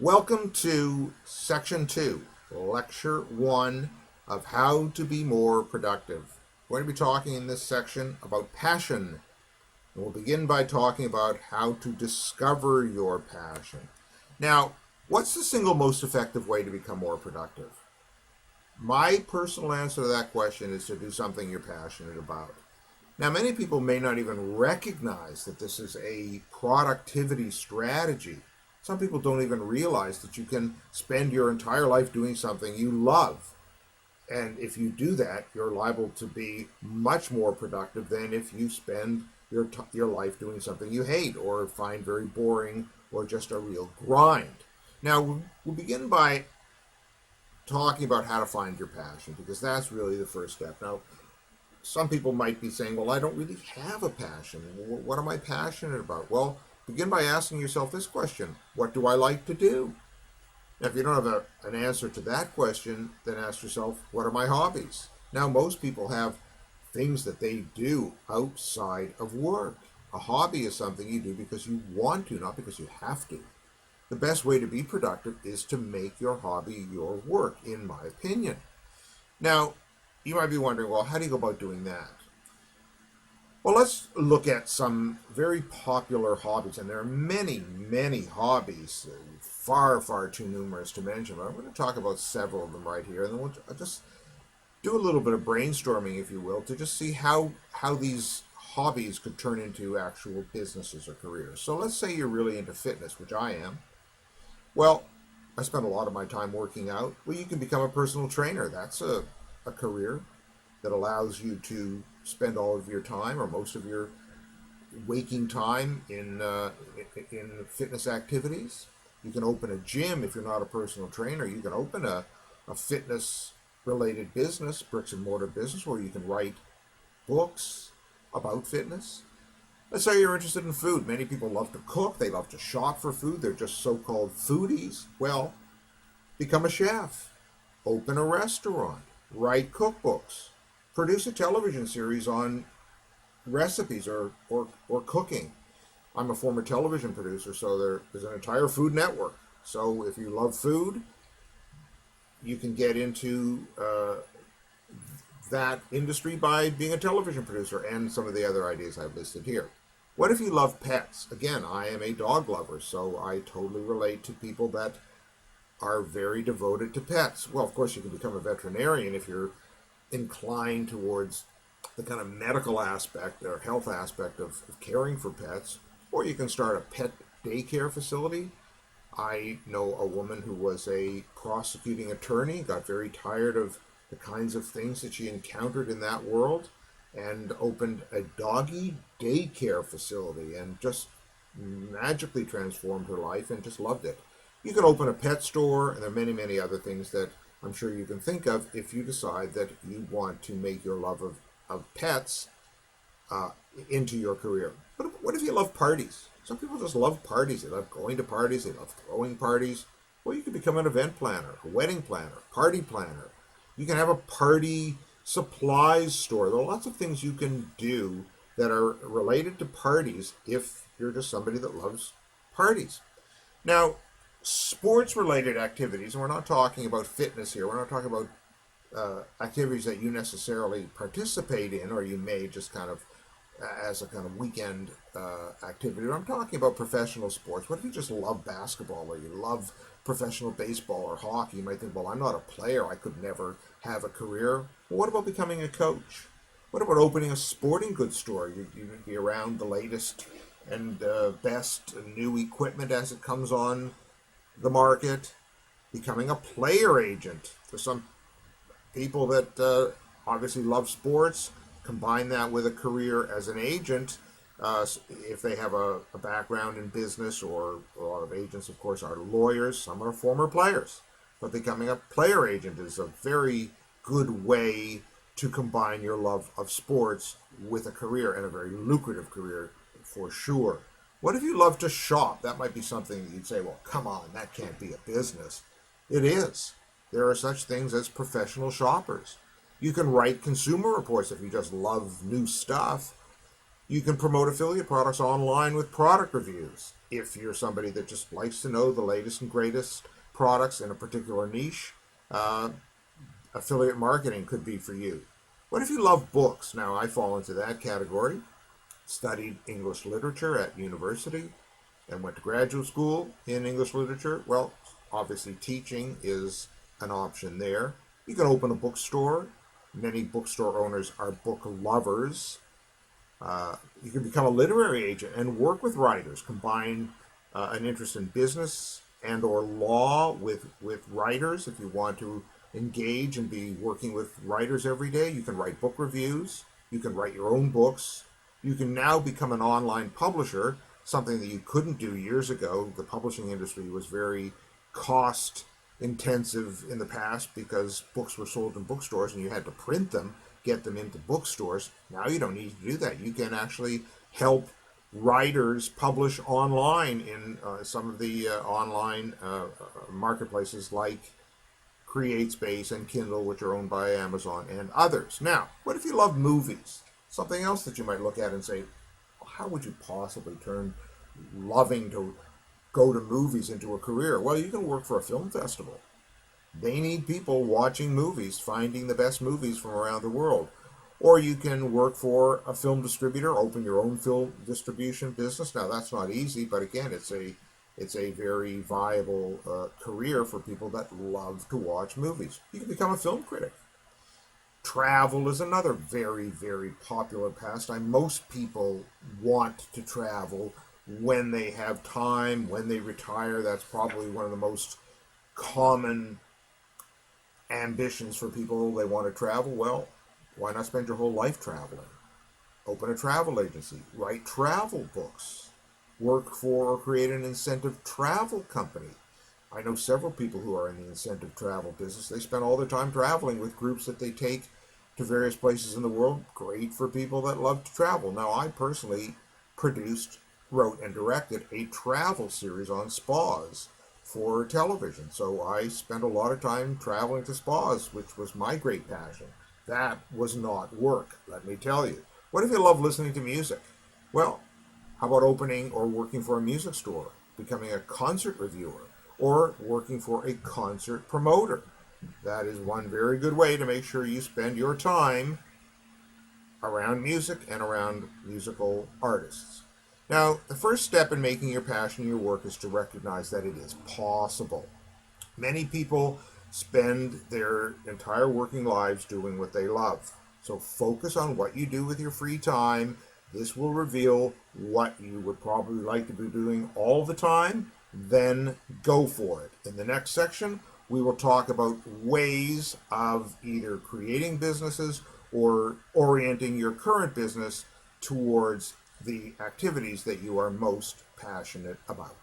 Welcome to Section 2, Lecture 1 of How to Be More Productive. We're going to be talking in this section about passion. And we'll begin by talking about how to discover your passion. Now, what's the single most effective way to become more productive? My personal answer to that question is to do something you're passionate about. Now, many people may not even recognize that this is a productivity strategy. Some people don't even realize that you can spend your entire life doing something you love. And if you do that, you're liable to be much more productive than if you spend your life doing something you hate or find very boring or just a real grind. Now, we'll begin by talking about how to find your passion because that's really the first step. Now, some people might be saying, well, I don't really have a passion. What am I passionate about? Well, begin by asking yourself this question: what do I like to do? Now, if you don't have an answer to that question, then ask yourself, what are my hobbies? Now, most people have things that they do outside of work. A hobby is something you do because you want to, not because you have to. The best way to be productive is to make your hobby your work, in my opinion. Now, you might be wondering, well, how do you go about doing that? Well, let's look at some very popular hobbies, and there are many, many hobbies, far, far too numerous to mention, but I'm going to talk about several of them right here, and then we'll just do a little bit of brainstorming, if you will, to just see how these hobbies could turn into actual businesses or careers. So let's say you're really into fitness, which I am. Well, I spend a lot of my time working out. Well, you can become a personal trainer. That's a career that allows you to spend all of your time or most of your waking time in fitness activities. You can open a gym if you're not a personal trainer. You can open a fitness related business, bricks and mortar business, where you can write books about fitness. Let's say you're interested in food. Many people love to cook. They love to shop for food. They're just so-called foodies. Well, become a chef. Open a restaurant. Write cookbooks. Produce a television series on recipes or cooking. I'm a former television producer, so there's an entire food network. So if you love food, you can get into that industry by being a television producer and some of the other ideas I've listed here. What if you love pets? Again, I am a dog lover, so I totally relate to people that are very devoted to pets. Well, of course, you can become a veterinarian if you're inclined towards the kind of medical aspect or health aspect of caring for pets, or you can start a pet daycare facility. I know a woman who was a prosecuting attorney, got very tired of the kinds of things that she encountered in that world, and opened a doggy daycare facility and just magically transformed her life and just loved it. You can open a pet store, and there are many, many other things that I'm sure you can think of if you decide that you want to make your love of pets into your career. But what if you love parties? Some people just love parties. They love going to parties. They love throwing parties. Well, you can become an event planner, a wedding planner, party planner. You can have a party supplies store. There are lots of things you can do that are related to parties if you're just somebody that loves parties. Now, sports-related activities, and we're not talking about fitness here. We're not talking about activities that you necessarily participate in, or you may just kind of as a kind of weekend activity. I'm talking about professional sports. What if you just love basketball, or you love professional baseball or hockey? You might think, well, I'm not a player. I could never have a career. Well, what about becoming a coach? What about opening a sporting goods store? You'd be around the latest and best new equipment as it comes on the market. Becoming a player agent. For some people that obviously love sports, combine that with a career as an agent. If they have a background in business, or a lot of agents, of course, are lawyers. Some are former players. But becoming a player agent is a very good way to combine your love of sports with a career, and a very lucrative career for sure. What if you love to shop? That might be something that you'd say, well, come on, that can't be a business. It is. There are such things as professional shoppers. You can write consumer reports if you just love new stuff. You can promote affiliate products online with product reviews. If you're somebody that just likes to know the latest and greatest products in a particular niche, uh, affiliate marketing could be for you. What if you love books? Now, I fall into that category. Studied English literature at university and went to graduate school in English literature. Well, obviously, teaching is an option there. You can open a bookstore. Many bookstore owners are book lovers. You can become a literary agent and work with writers. Combine an interest in business and or law with writers. If you want to engage and be working with writers every day, you can write book reviews. You can write your own books. You can now become an online publisher, something that you couldn't do years ago. The publishing industry was very cost intensive in the past because books were sold in bookstores and you had to print them, get them into bookstores. Now you don't need to do that. You can actually help writers publish online in some of the online marketplaces like CreateSpace and Kindle, which are owned by Amazon and others. Now, what if you love movies? Something else that you might look at and say, how would you possibly turn loving to go to movies into a career? Well, you can work for a film festival. They need people watching movies, finding the best movies from around the world. Or you can work for a film distributor, open your own film distribution business. Now, that's not easy, but again, it's a very viable career for people that love to watch movies. You can become a film critic. Travel is another very, very popular pastime. Most people want to travel when they have time, when they retire. That's probably one of the most common ambitions for people. They want to travel. Well, why not spend your whole life traveling? Open a travel agency, write travel books, work for or create an incentive travel company. I know several people who are in the incentive travel business. They spend all their time traveling with groups that they take to various places in the world. Great for people that love to travel. Now, I personally produced, wrote, and directed a travel series on spas for television. So I spent a lot of time traveling to spas, which was my great passion. That was not work, let me tell you. What if you love listening to music? Well, how about opening or working for a music store, becoming a concert reviewer, or working for a concert promoter? That is one very good way to make sure you spend your time around music and around musical artists. Now, the first step in making your passion your work is to recognize that it is possible. Many people spend their entire working lives doing what they love. So focus on what you do with your free time. This will reveal what you would probably like to be doing all the time. Then go for it. In the next section, we will talk about ways of either creating businesses or orienting your current business towards the activities that you are most passionate about.